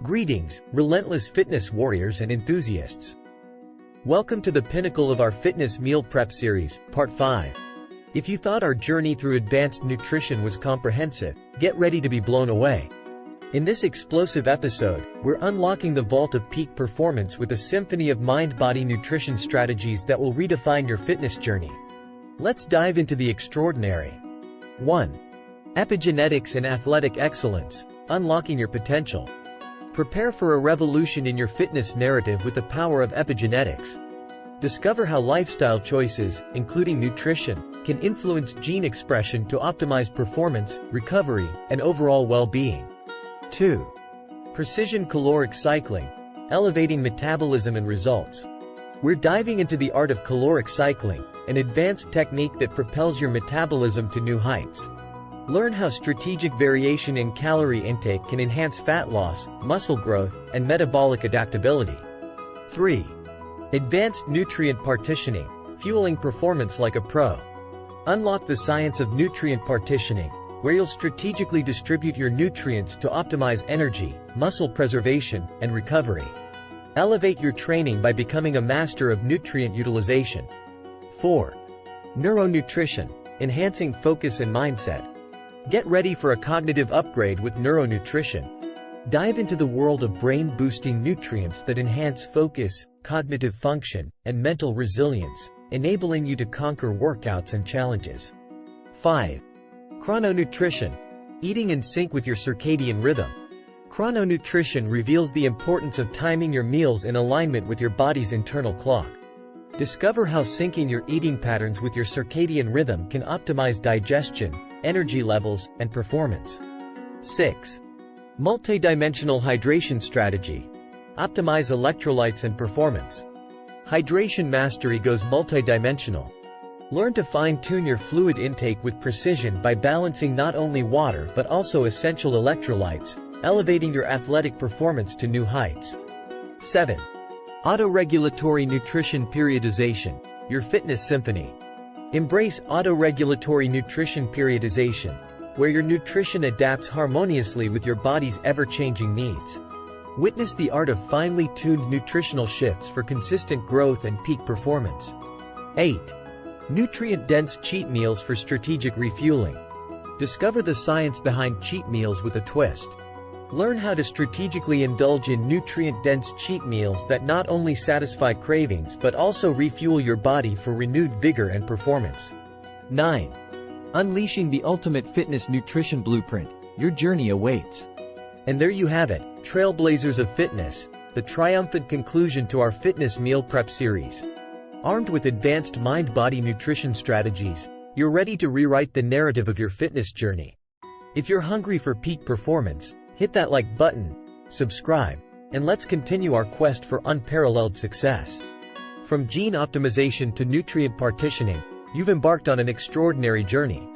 Greetings, relentless fitness warriors and enthusiasts. Welcome to the pinnacle of our fitness meal prep series, Part 5. If you thought our journey through advanced nutrition was comprehensive, get ready to be blown away. In this explosive episode, we're unlocking the vault of peak performance with a symphony of mind-body nutrition strategies that will redefine your fitness journey. Let's dive into the extraordinary. 1. Epigenetics and athletic excellence, unlocking your potential. Prepare for a revolution in your fitness narrative with the power of epigenetics. Discover how lifestyle choices, including nutrition, can influence gene expression to optimize performance, recovery, and overall well-being. 2. Precision caloric cycling, elevating metabolism and results. We're diving into the art of caloric cycling, an advanced technique that propels your metabolism to new heights. Learn how strategic variation in calorie intake can enhance fat loss, muscle growth, and metabolic adaptability. 3. Advanced nutrient partitioning, fueling performance like a pro. Unlock the science of nutrient partitioning, where you'll strategically distribute your nutrients to optimize energy, muscle preservation, and recovery. Elevate your training by becoming a master of nutrient utilization. 4. Neuronutrition, enhancing focus and mindset. Get ready for a cognitive upgrade with neuronutrition. Dive into the world of brain-boosting nutrients that enhance focus, cognitive function, and mental resilience, enabling you to conquer workouts and challenges. 5. Chrononutrition, eating in sync with your circadian rhythm. Chrononutrition reveals the importance of timing your meals in alignment with your body's internal clock. Discover how syncing your eating patterns with your circadian rhythm can optimize digestion, energy levels, and performance. 6. Multidimensional hydration strategy. Optimize electrolytes and performance. Hydration mastery goes multidimensional. Learn to fine-tune your fluid intake with precision by balancing not only water but also essential electrolytes, elevating your athletic performance to new heights. 7. Autoregulatory nutrition periodization, your fitness symphony. Embrace autoregulatory nutrition periodization, where your nutrition adapts harmoniously with your body's ever-changing needs. Witness the art of finely tuned nutritional shifts for consistent growth and peak performance. 8. Nutrient-dense cheat meals for strategic refueling. Discover the science behind cheat meals with a twist. Learn how to strategically indulge in nutrient-dense cheat meals that not only satisfy cravings but also refuel your body for renewed vigor and performance. 9. Unleashing the ultimate fitness nutrition blueprint, your journey awaits. And there you have it, trailblazers of fitness, the triumphant conclusion to our fitness meal prep series. Armed with advanced mind-body nutrition strategies, you're ready to rewrite the narrative of your fitness journey. If you're hungry for peak performance, hit that like button, subscribe, and let's continue our quest for unparalleled success. From gene optimization to nutrient partitioning, you've embarked on an extraordinary journey.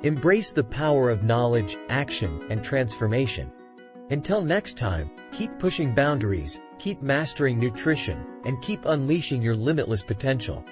Embrace the power of knowledge, action, and transformation. Until next time, keep pushing boundaries, keep mastering nutrition, and keep unleashing your limitless potential.